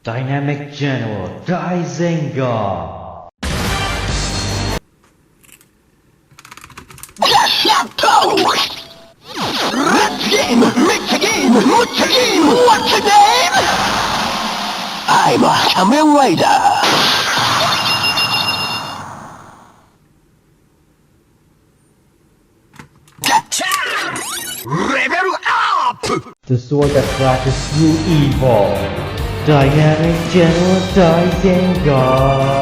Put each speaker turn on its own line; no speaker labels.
Dynamic General Daizengar.
Gashat! Let's game! Mecha game! Mecha game! What's your name? I'm a Kamen Rider! Level up!
The sword that flashes through evil. Dynamic General Daizengar.